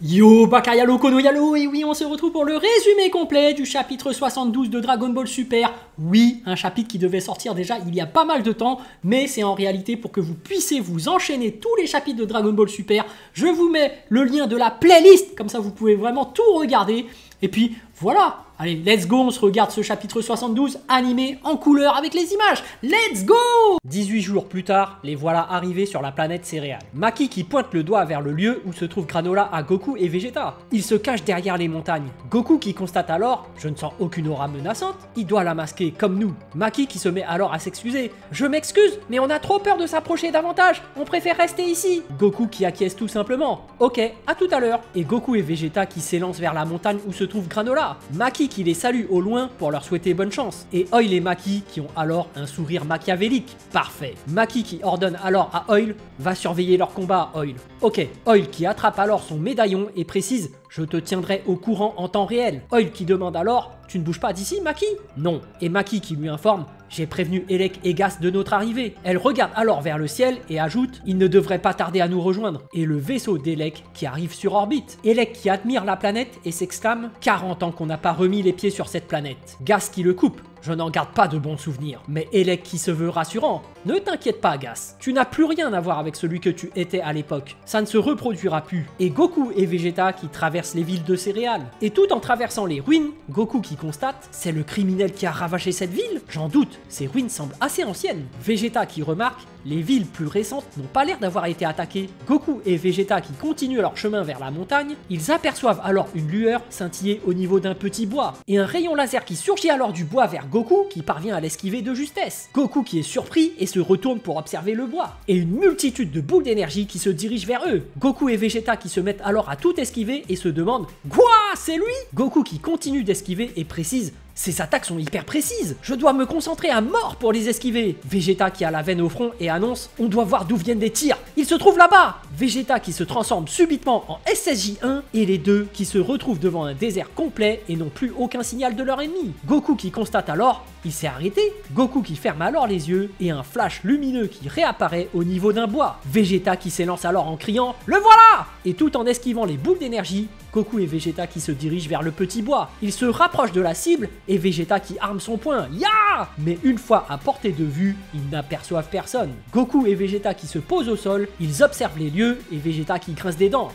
Yo Bakayalo Konoyalo, et oui, on se retrouve pour le résumé complet du chapitre 72 de Dragon Ball Super. Oui, un chapitre qui devait sortir déjà il y a pas mal de temps, mais c'est en réalité pour que vous puissiez vous enchaîner tous les chapitres de Dragon Ball Super. Je vous mets le lien de la playlist, comme ça vous pouvez vraiment tout regarder. Et puis voilà, allez, let's go, on se regarde ce chapitre 72 animé en couleur avec les images. Let's go! 18 jours plus tard, les voilà arrivés sur la planète céréale. Maki qui pointe le doigt vers le lieu où se trouvent Granola à Goku et Vegeta. Il se cache derrière les montagnes. Goku qui constate alors « Je ne sens aucune aura menaçante », il doit la masquer comme nous. Maki qui se met alors à s'excuser. « Je m'excuse, mais on a trop peur de s'approcher davantage, on préfère rester ici ». Goku qui acquiesce tout simplement. « Ok, à tout à l'heure ». Et Goku et Vegeta qui s'élancent vers la montagne où se trouve Granola. Maki qui les salue au loin pour leur souhaiter bonne chance. Et Oil et Maki qui ont alors un sourire machiavélique. Parfait. Maki qui ordonne alors à Oil « Va surveiller leur combat, Oil ». Ok, Oil qui attrape alors son médaillon et précise « Je te tiendrai au courant en temps réel ». Oil qui demande alors « Tu ne bouges pas d'ici, Maki ?» Non. Et Maki qui lui informe « J'ai prévenu Elec et Gas de notre arrivée ». Elle regarde alors vers le ciel et ajoute « Il ne devrait pas tarder à nous rejoindre ». Et le vaisseau d'Elec qui arrive sur orbite. Elec qui admire la planète et s'exclame « 40 ans qu'on n'a pas remis les pieds sur cette planète ». Gas qui le coupe. Je n'en garde pas de bons souvenirs. Mais Elec qui se veut rassurant. Ne t'inquiète pas, Gas. Tu n'as plus rien à voir avec celui que tu étais à l'époque. Ça ne se reproduira plus. Et Goku et Vegeta qui traversent les villes de céréales. Et tout en traversant les ruines, Goku qui constate « C'est le criminel qui a ravaché cette ville ?» J'en doute, ces ruines semblent assez anciennes. Vegeta qui remarque « Les villes plus récentes n'ont pas l'air d'avoir été attaquées. » Goku et Vegeta qui continuent leur chemin vers la montagne, ils aperçoivent alors une lueur scintiller au niveau d'un petit bois. Et un rayon laser qui surgit alors du bois vers Goku qui parvient à l'esquiver de justesse. Goku qui est surpris et se retourne pour observer le bois. Et une multitude de boules d'énergie qui se dirigent vers eux. Goku et Vegeta qui se mettent alors à tout esquiver et se demandent « Quoi? C'est lui ?» Goku qui continue d'esquiver et précise « Ces attaques sont hyper précises, je dois me concentrer à mort pour les esquiver !» Vegeta qui a la veine au front et annonce « On doit voir d'où viennent des tirs, ils se trouvent là-bas !» Vegeta qui se transforme subitement en SSJ-1 et les deux qui se retrouvent devant un désert complet et n'ont plus aucun signal de leur ennemi. Goku qui constate alors « Il s'est arrêté ?» Goku qui ferme alors les yeux et un flash lumineux qui réapparaît au niveau d'un bois. Vegeta qui s'élance alors en criant « Le voilà !» Et tout en esquivant les boules d'énergie, Goku et Vegeta qui se dirigent vers le petit bois. Ils se rapprochent de la cible et Vegeta qui arme son poing. Ya! Mais une fois à portée de vue, ils n'aperçoivent personne. Goku et Vegeta qui se posent au sol, ils observent les lieux et Vegeta qui grince des dents.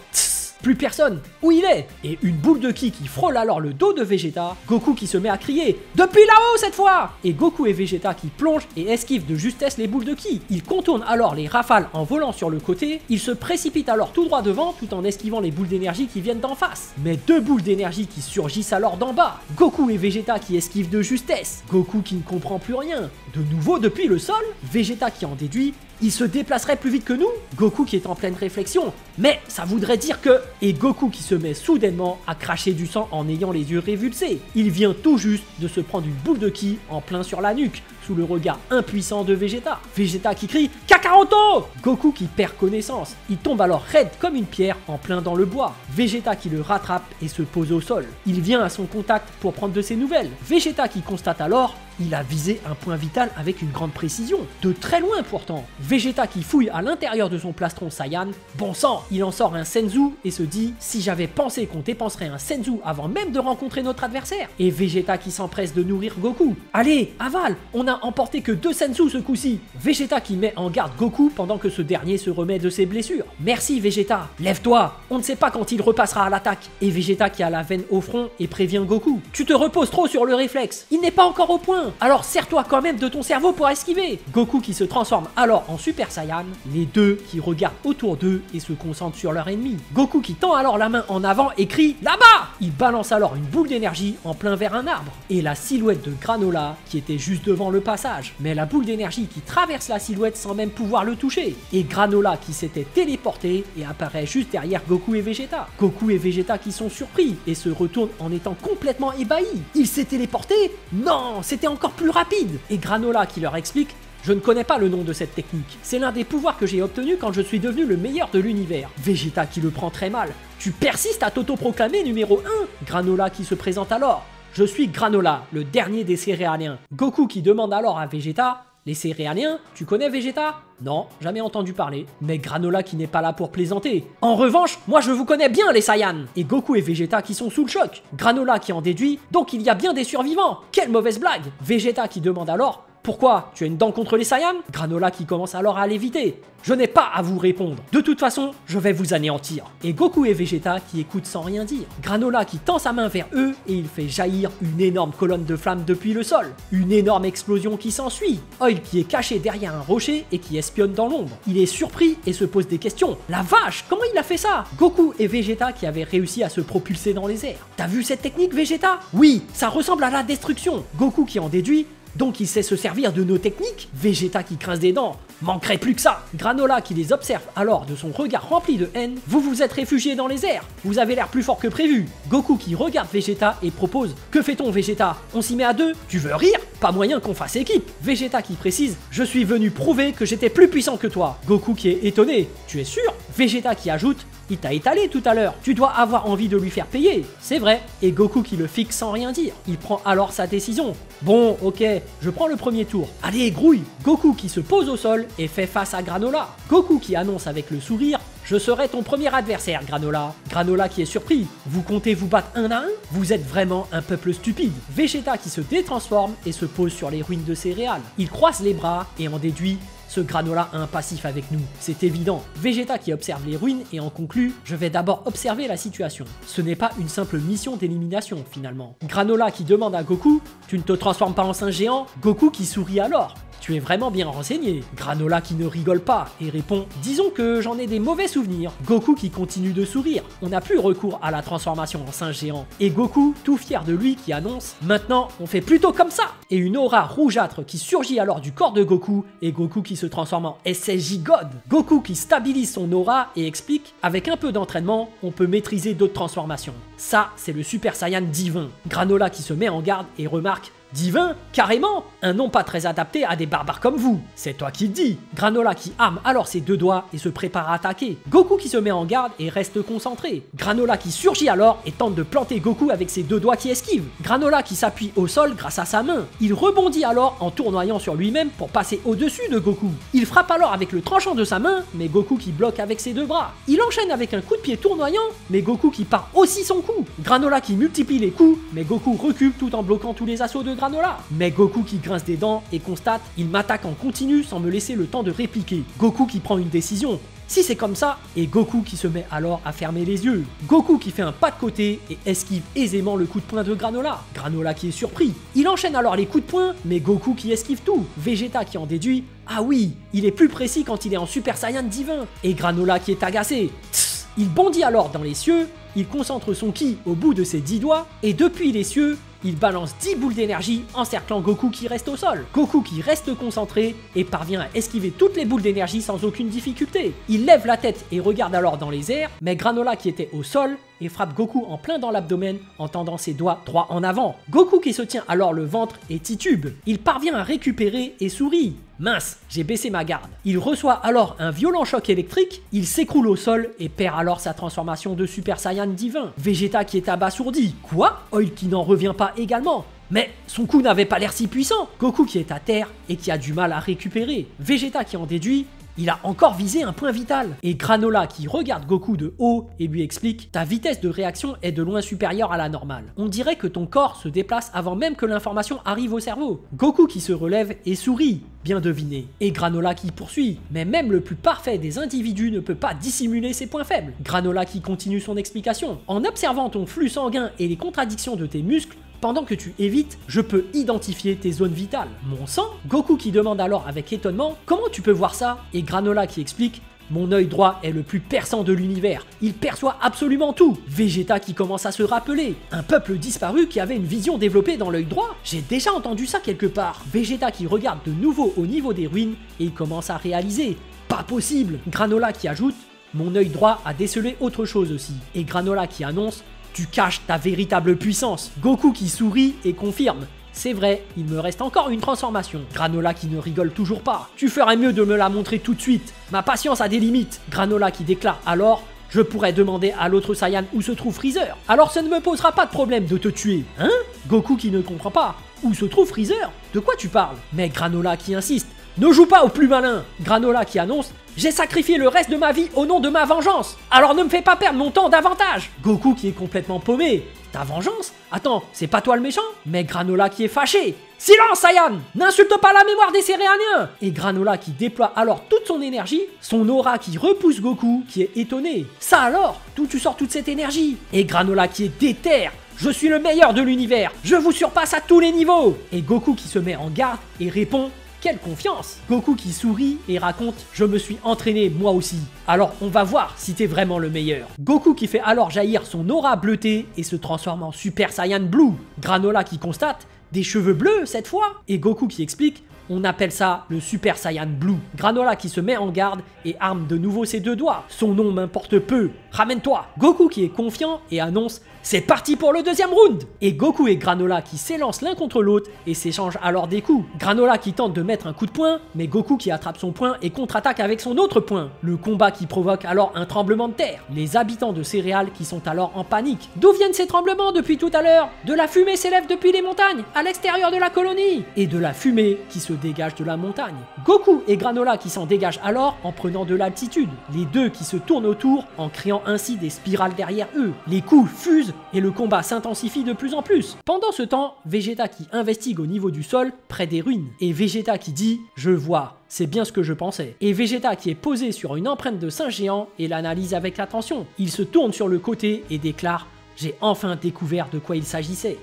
Plus personne, où il est? Et une boule de ki qui frôle alors le dos de Vegeta, Goku qui se met à crier « Depuis là-haut cette fois !» Et Goku et Vegeta qui plongent et esquivent de justesse les boules de ki. Ils contournent alors les rafales en volant sur le côté, ils se précipitent alors tout droit devant tout en esquivant les boules d'énergie qui viennent d'en face. Mais deux boules d'énergie qui surgissent alors d'en bas. Goku et Vegeta qui esquivent de justesse. Goku qui ne comprend plus rien. De nouveau depuis le sol, Vegeta qui en déduit il se déplacerait plus vite que nous? Goku qui est en pleine réflexion. Mais ça voudrait dire que... Et Goku qui se met soudainement à cracher du sang en ayant les yeux révulsés. Il vient tout juste de se prendre une boule de ki en plein sur la nuque, sous le regard impuissant de Vegeta. Vegeta qui crie « Kakaroto !» Goku qui perd connaissance. Il tombe alors raide comme une pierre en plein dans le bois. Vegeta qui le rattrape et se pose au sol. Il vient à son contact pour prendre de ses nouvelles. Vegeta qui constate alors il a visé un point vital avec une grande précision. De très loin pourtant. Vegeta qui fouille à l'intérieur de son plastron Saiyan. Bon sang, il en sort un Senzu et se dit « Si j'avais pensé qu'on dépenserait un Senzu avant même de rencontrer notre adversaire !» Et Vegeta qui s'empresse de nourrir Goku. « Allez, avale, on n'a emporté que 2 Senzu ce coup-ci !» Vegeta qui met en garde Goku pendant que ce dernier se remet de ses blessures. « Merci Vegeta, lève-toi, on ne sait pas quand il repassera à l'attaque. » Et Vegeta qui a la veine au front et prévient Goku. « Tu te reposes trop sur le réflexe, il n'est pas encore au point. Alors sers-toi quand même de ton cerveau pour esquiver !» Goku qui se transforme alors en Super Saiyan, les deux qui regardent autour d'eux et se concentrent sur leur ennemi. Goku qui tend alors la main en avant et crie « Là-bas !» Il balance alors une boule d'énergie en plein vers un arbre. Et la silhouette de Granola qui était juste devant le passage. Mais la boule d'énergie qui traverse la silhouette sans même pouvoir le toucher. Et Granola qui s'était téléporté et apparaît juste derrière Goku et Vegeta. Goku et Vegeta qui sont surpris et se retournent en étant complètement ébahis. Il s'est téléporté? Non, c'était encore plus rapide. Et Granola qui leur explique « Je ne connais pas le nom de cette technique. C'est l'un des pouvoirs que j'ai obtenu quand je suis devenu le meilleur de l'univers. » Vegeta qui le prend très mal. « Tu persistes à t'autoproclamer numéro 1 ?» Granola qui se présente alors. « Je suis Granola, le dernier des céréaliens. » Goku qui demande alors à Vegeta « Les céréaliens, tu connais Vegeta ?» Non, jamais entendu parler. Mais Granola qui n'est pas là pour plaisanter. En revanche, moi je vous connais bien les Saiyans. Et Goku et Vegeta qui sont sous le choc. Granola qui en déduit, donc il y a bien des survivants. Quelle mauvaise blague. Vegeta qui demande alors, pourquoi? Tu as une dent contre les Saiyans? Granola qui commence alors à l'éviter. Je n'ai pas à vous répondre. De toute façon, je vais vous anéantir. Et Goku et Vegeta qui écoutent sans rien dire. Granola qui tend sa main vers eux et il fait jaillir une énorme colonne de flammes depuis le sol. Une énorme explosion qui s'ensuit. Oil qui est caché derrière un rocher et qui espionne dans l'ombre. Il est surpris et se pose des questions. La vache, comment il a fait ça? Goku et Vegeta qui avaient réussi à se propulser dans les airs. T'as vu cette technique, Vegeta? Oui, ça ressemble à la destruction. Goku qui en déduit, donc il sait se servir de nos techniques. Vegeta qui grince des dents, manquerait plus que ça. Granola qui les observe alors de son regard rempli de haine. Vous vous êtes réfugié dans les airs, vous avez l'air plus fort que prévu. Goku qui regarde Vegeta et propose, que fait-on Vegeta? On s'y met à deux? Tu veux rire? Pas moyen qu'on fasse équipe. Vegeta qui précise, je suis venu prouver que j'étais plus puissant que toi. Goku qui est étonné, tu es sûr? Vegeta qui ajoute, il t'a étalé tout à l'heure, tu dois avoir envie de lui faire payer. C'est vrai. Et Goku qui le fixe sans rien dire. Il prend alors sa décision. Bon, ok, je prends le premier tour. Allez, grouille. Goku qui se pose au sol et fait face à Granola. Goku qui annonce avec le sourire, je serai ton premier adversaire, Granola. Granola qui est surpris. Vous comptez vous battre un à un? Vous êtes vraiment un peuple stupide. Vegeta qui se détransforme et se pose sur les ruines de céréales. Il croise les bras et en déduit, ce Granola a un passif avec nous, c'est évident. Vegeta qui observe les ruines et en conclut, je vais d'abord observer la situation. Ce n'est pas une simple mission d'élimination finalement. Granola qui demande à Goku, tu ne te transformes pas en singe géant? Goku qui sourit alors. Tu es vraiment bien renseigné. Granola qui ne rigole pas et répond, disons que j'en ai des mauvais souvenirs. Goku qui continue de sourire. On n'a plus recours à la transformation en singe géant. Et Goku, tout fier de lui, qui annonce, maintenant on fait plutôt comme ça. Et une aura rougeâtre qui surgit alors du corps de Goku et Goku qui se transforme en SSJ God. Goku qui stabilise son aura et explique, avec un peu d'entraînement, on peut maîtriser d'autres transformations. Ça, c'est le Super Saiyan divin. Granola qui se met en garde et remarque, divin? Carrément? Un nom pas très adapté à des barbares comme vous. C'est toi qui le dis. Granola qui arme alors ses deux doigts et se prépare à attaquer. Goku qui se met en garde et reste concentré. Granola qui surgit alors et tente de planter Goku avec ses deux doigts qui esquivent. Granola qui s'appuie au sol grâce à sa main. Il rebondit alors en tournoyant sur lui-même pour passer au-dessus de Goku. Il frappe alors avec le tranchant de sa main, mais Goku qui bloque avec ses deux bras. Il enchaîne avec un coup de pied tournoyant, mais Goku qui part aussi son coup. Granola qui multiplie les coups, mais Goku recule tout en bloquant tous les assauts de Granola. Mais Goku qui grince des dents et constate, il m'attaque en continu sans me laisser le temps de répliquer. Goku qui prend une décision. Si c'est comme ça, et Goku qui se met alors à fermer les yeux. Goku qui fait un pas de côté et esquive aisément le coup de poing de Granola. Granola qui est surpris. Il enchaîne alors les coups de poing, mais Goku qui esquive tout. Vegeta qui en déduit, ah oui, il est plus précis quand il est en Super Saiyan divin. Et Granola qui est agacé. Tss, il bondit alors dans les cieux, il concentre son ki au bout de ses 10 doigts, et depuis les cieux, il balance 10 boules d'énergie encerclant Goku qui reste au sol. Goku qui reste concentré et parvient à esquiver toutes les boules d'énergie sans aucune difficulté. Il lève la tête et regarde alors dans les airs, mais Granola qui était au sol et frappe Goku en plein dans l'abdomen en tendant ses doigts droits en avant. Goku qui se tient alors le ventre et titube. Il parvient à récupérer et sourit. Mince, j'ai baissé ma garde. Il reçoit alors un violent choc électrique, il s'écroule au sol et perd alors sa transformation de Super Saiyan divin. Vegeta qui est abasourdi. Quoi? Oil qui n'en revient pas également. Mais son coup n'avait pas l'air si puissant. Goku qui est à terre et qui a du mal à récupérer. Vegeta qui en déduit, il a encore visé un point vital. Et Granola qui regarde Goku de haut et lui explique, ta vitesse de réaction est de loin supérieure à la normale. On dirait que ton corps se déplace avant même que l'information arrive au cerveau. Goku qui se relève et sourit. Bien deviné. Et Granola qui poursuit. Mais même le plus parfait des individus ne peut pas dissimuler ses points faibles. Granola qui continue son explication. En observant ton flux sanguin et les contradictions de tes muscles, pendant que tu évites, je peux identifier tes zones vitales. Mon sang? Goku qui demande alors avec étonnement, comment tu peux voir ça? Et Granola qui explique, mon œil droit est le plus perçant de l'univers, il perçoit absolument tout. Vegeta qui commence à se rappeler, un peuple disparu qui avait une vision développée dans l'œil droit? J'ai déjà entendu ça quelque part. Vegeta qui regarde de nouveau au niveau des ruines et il commence à réaliser, pas possible. Granola qui ajoute, mon œil droit a décelé autre chose aussi. Et Granola qui annonce, tu caches ta véritable puissance. Goku qui sourit et confirme. C'est vrai, il me reste encore une transformation. Granola qui ne rigole toujours pas. Tu ferais mieux de me la montrer tout de suite. Ma patience a des limites. Granola qui déclare alors, je pourrais demander à l'autre Saiyan où se trouve Freezer. Alors ça ne me posera pas de problème de te tuer. Hein? Goku qui ne comprend pas. Où se trouve Freezer? De quoi tu parles? Mais Granola qui insiste. Ne joue pas au plus malin. Granola qui annonce « J'ai sacrifié le reste de ma vie au nom de ma vengeance. Alors ne me fais pas perdre mon temps davantage !» Goku qui est complètement paumé. Ta vengeance? Attends, c'est pas toi le méchant? Mais Granola qui est fâché. Silence, Saiyan! N'insulte pas la mémoire des Céréaliens! Et Granola qui déploie alors toute son énergie, son aura qui repousse Goku, qui est étonné. Ça alors? D'où tu sors toute cette énergie? Et Granola qui est déter. Je suis le meilleur de l'univers! Je vous surpasse à tous les niveaux! Et Goku qui se met en garde et répond: quelle confiance! Goku qui sourit et raconte « Je me suis entraîné moi aussi. Alors on va voir si t'es vraiment le meilleur. » Goku qui fait alors jaillir son aura bleutée et se transforme en Super Saiyan Blue. Granola qui constate « Des cheveux bleus cette fois ?» Et Goku qui explique « On appelle ça le Super Saiyan Blue. » Granola qui se met en garde et arme de nouveau ses deux doigts. Son nom m'importe peu. Ramène-toi! Goku qui est confiant et annonce « C'est parti pour le deuxième round !» Et Goku et Granola qui s'élancent l'un contre l'autre et s'échangent alors des coups. Granola qui tente de mettre un coup de poing, mais Goku qui attrape son poing et contre-attaque avec son autre poing. Le combat qui provoque alors un tremblement de terre. Les habitants de Céréales qui sont alors en panique. D'où viennent ces tremblements depuis tout à l'heure? De la fumée s'élève depuis les montagnes, à l'extérieur de la colonie. Et de la fumée qui se dégage de la montagne. Goku et Granola qui s'en dégagent alors en prenant de l'altitude. Les deux qui se tournent autour en créant ainsi des spirales derrière eux. Les coups fusent et le combat s'intensifie de plus en plus. Pendant ce temps, Vegeta qui investigue au niveau du sol, près des ruines. Et Vegeta qui dit « Je vois, c'est bien ce que je pensais. » Et Vegeta qui est posé sur une empreinte de singe géant et l'analyse avec attention. Il se tourne sur le côté et déclare « J'ai enfin découvert de quoi il s'agissait. »